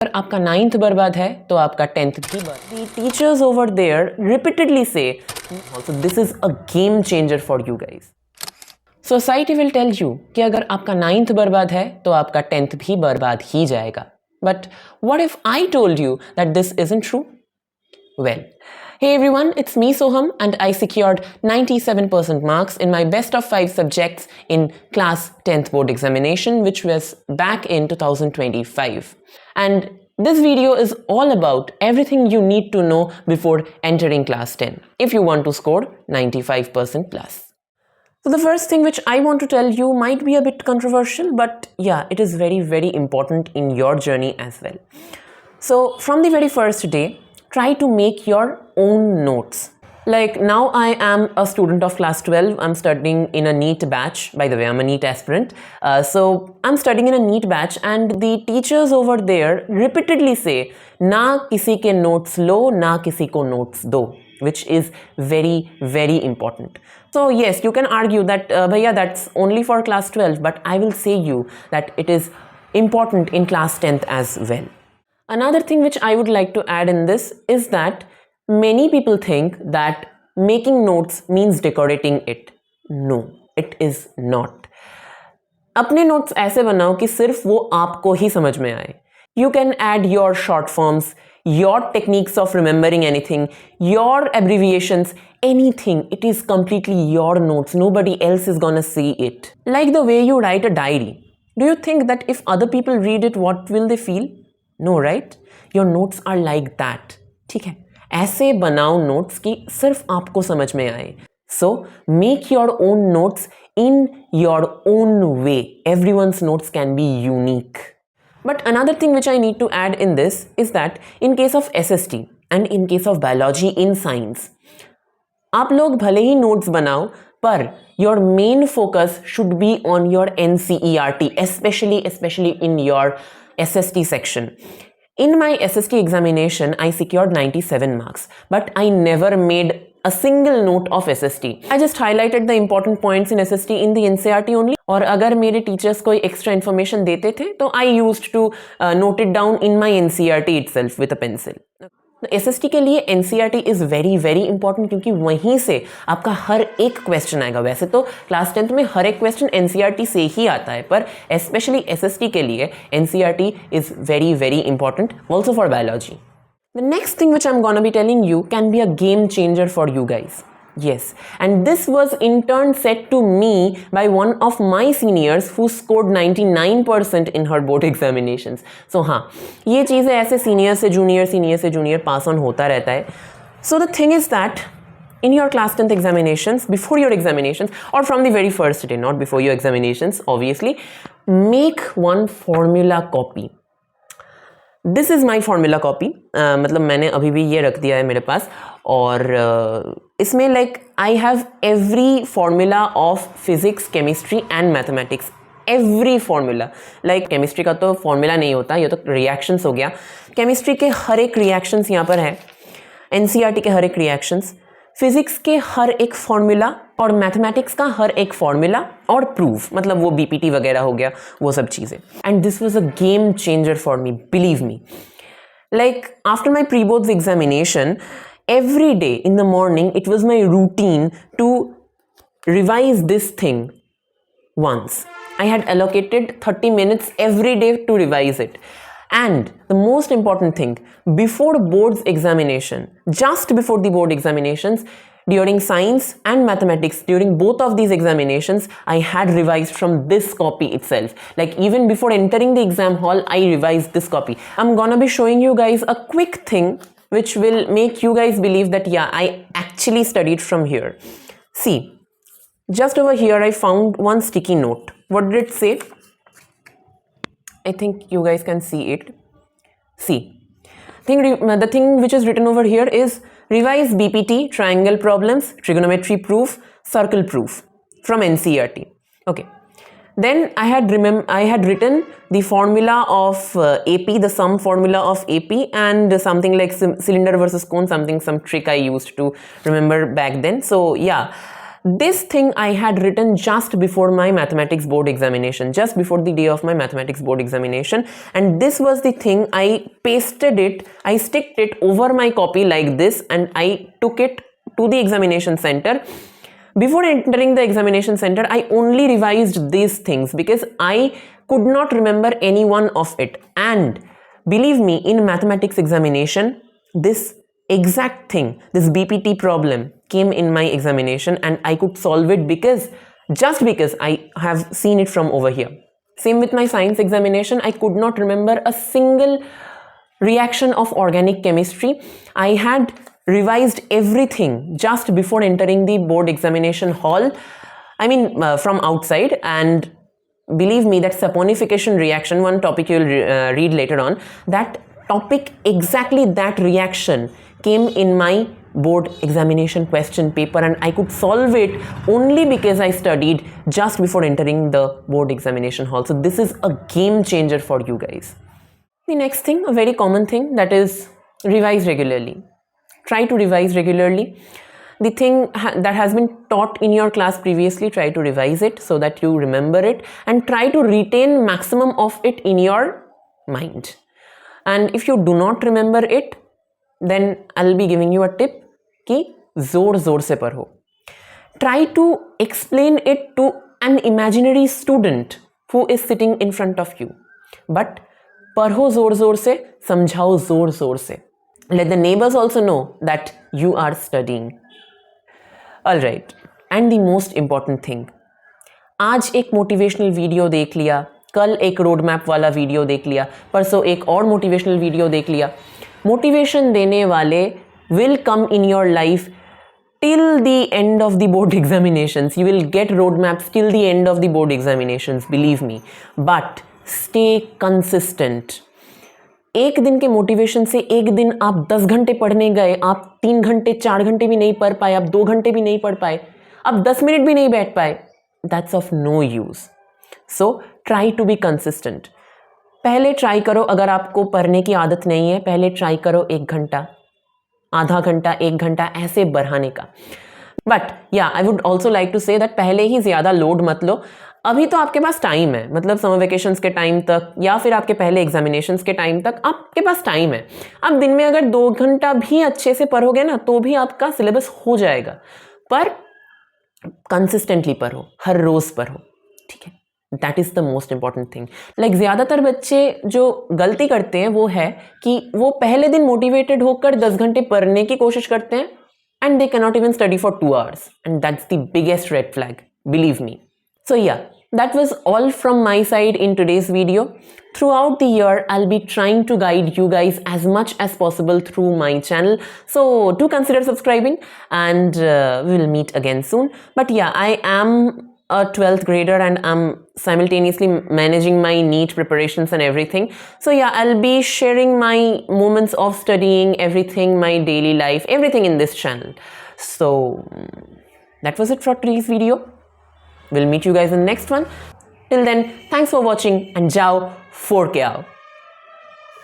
अगर आपका 9th बर्बाद है तो आपका 10th भी बर्बाद। The teachers over there repeatedly say also this is a game changer for you guys. Society will tell you कि अगर आपका 9th बर्बाद है तो आपका 10th भी बर्बाद ही जाएगा। But what if I told you that this isn't true? Well, hey everyone, it's me Soham and I secured 97% marks in my best of 5 subjects in class 10th board examination, which was back in 2025. And this video is all about everything you need to know before entering class 10 if you want to score 95% plus. So the first thing which I want to tell you might be a bit controversial, but yeah, it is very, very important in your journey as well. So from the very first day, try to make your own notes. Like now I am a student of class 12. I'm studying in a NEET batch. By the way, I'm a NEET aspirant. So I'm studying in a NEET batch and the teachers over there repeatedly say, na kisi ke notes lo, na kisi ko notes do, which is very, very important. So yes, you can argue that, bhaiya, that's only for class 12, but I will say you that it is important in class 10th as well. Another thing which I would like to add in this is that many people think that making notes means decorating it. No, it is not. अपने notes ऐसे बनाओ कि सिर्फ वो आपको ही समझ में आए. You can add your short forms, your techniques of remembering anything, your abbreviations, anything. It is completely your notes. Nobody else is gonna see it. Like the way you write a diary. Do you think that if other people read it, what will they feel? No, right? Your notes are like that. ठीक है, ऐसे बनाओ notes कि सिर्फ आपको समझ में आए. So make your own notes in your own way. Everyone's notes can be unique. But another thing which I need to add in this is that in case of SST and in case of biology in science, आप लोग भले ही notes बनाओ, पर your main focus should be on your NCERT, especially in your SST section. In my SST examination, I secured 97 marks, but I never made a single note of SST. I just highlighted the important points in SST in the NCERT only. और अगर मेरे teachers कोई extra information देते थे, तो I used to note it down in my NCERT itself with a pencil. SST के लिए NCERT is very, very important क्योंकि वहीं से आपका हर एक क्वेश्चन आएगा. वैसे तो क्लास 10th में हर एक क्वेश्चन NCERT से ही आता है, पर especially SST के लिए NCERT is very, very important also for biology. The next thing which I'm gonna be telling you can be a game changer for you guys. Yes, and this was in turn said to me by one of my seniors who scored 99% in her board examinations. So हाँ, ये चीज़ें ऐसे senior से junior pass on होता रहता है. So the thing is that in your class 10th examinations, before your examinations, or from the very first day, not before your examinations, obviously, make one formula copy. This is my formula copy. मतलब मैंने अभी भी ये रख दिया है मेरे पास और इसमें like I have every formula of physics, chemistry and mathematics. Every formula. Like chemistry का तो फॉर्मूला नहीं होता, ये तो रिएक्शंस हो गया. केमिस्ट्री के हर एक रिएक्शंस यहाँ पर है, एनसीईआरटी के हर एक रिएक्शंस, फिजिक्स के हर एक फॉर्मूला और मैथमेटिक्स का हर एक फॉर्मूला और प्रूफ, मतलब वो बीपीटी वगैरह हो गया, वो सब चीज़ें. And this was a game changer for me, believe me. Like after my pre boards examination, every day in the morning it was my routine to revise this thing once. I had allocated 30 minutes every day to revise it. And the most important thing, before boards examination, just before the board examinations, during science and mathematics, during both of these examinations, I had revised from this copy itself. Like even before entering the exam hall, I revised this copy. I'm gonna be showing you guys a quick thing which will make you guys believe that yeah, I actually studied from here. See, just over here I found one sticky note. What did it say? I think you guys can see it. See, the thing which is written over here is revise BPT, triangle problems, trigonometry proof, circle proof from NCERT. Okay. Then I had written the formula of AP, the sum formula of AP, and something like cylinder versus cone, some trick I used to remember back then. So yeah, This thing I had written just before my mathematics board examination, just before the day of my mathematics board examination, and this was the thing. I pasted it, I sticked it over my copy like this, and I took it to the examination center. Before entering the examination center, I only revised these things because I could not remember any one of it. And believe me, in mathematics examination, this exact thing, this BPT problem came in my examination, and I could solve it just because I have seen it from over here. Same with my science examination. I could not remember a single reaction of organic chemistry. I had revised everything just before entering the board examination hall. I mean, from outside. And believe me, that saponification reaction, one topic you'll read later on, that topic, exactly that reaction came in my board examination question paper, and I could solve it only because I studied just before entering the board examination hall. So this is a game changer for you guys. The next thing, a very common thing, that is revise regularly. Try to revise regularly. The thing that has been taught in your class previously, try to revise it so that you remember it, and try to retain maximum of it in your mind. And if you do not remember it, then I'll be giving you a tip कि जोर से पढ़ो. Try to explain it to an imaginary student who is sitting in front of you. But पढ़ो जोर से, समझाओ जोर से. Let the neighbors also know that you are studying. Alright, and the most important thing. आज एक motivational video देख लिया, कल एक रोड मैप वाला वीडियो देख लिया, परसों एक और मोटिवेशनल वीडियो देख लिया. मोटिवेशन देने वाले will come in your life till the end of the board examinations. You will get roadmaps till the end of the board examinations, believe me. But stay consistent. एक दिन के motivation से एक दिन आप 10 घंटे पढ़ने गए, आप 3 घंटे 4 घंटे भी नहीं पढ़ पाए, आप 2 घंटे भी नहीं पढ़ पाए, आप 10 मिनट भी नहीं बैठ पाए, that's of no use. So try to be consistent. पहले ट्राई करो, अगर आपको पढ़ने की आदत नहीं है, पहले ट्राई करो 1 घंटा, आधा घंटा, 1 घंटा, ऐसे बढ़ाने का. But yeah I would also like to say that पहले ही ज़्यादा लोड मत लो. अभी तो आपके पास टाइम है, मतलब समर वेकेशंस के टाइम तक या फिर आपके पहले एग्जामिनेशंस के टाइम तक आपके पास टाइम है. आप दिन में अगर 2 घंटा भी अच्छे से पढ़ोगे ना, तो भी आपका सिलेबस हो जाएगा. पर कंसिस्टेंटली पढ़ो, हर रोज़ पढ़ो, ठीक है. That is the most important thing. Like ज़्यादातर बच्चे जो गलती करते हैं वो है कि वो पहले दिन मोटिवेटेड होकर 10 घंटे पढ़ने की कोशिश करते हैं and they cannot even study for 2 hours, and that's the biggest red flag, believe me. So yeah, that was all from my side in today's video. Throughout the year, I'll be trying to guide you guys as much as possible through my channel, so do consider subscribing, and we'll meet again soon. But yeah, I am a 12th grader and I'm simultaneously managing my NEET preparations and everything. So yeah, I'll be sharing my moments of studying, everything, my daily life, everything in this channel. So that was it for today's video. We'll meet you guys in the next one. Till then, thanks for watching and jao 4K out.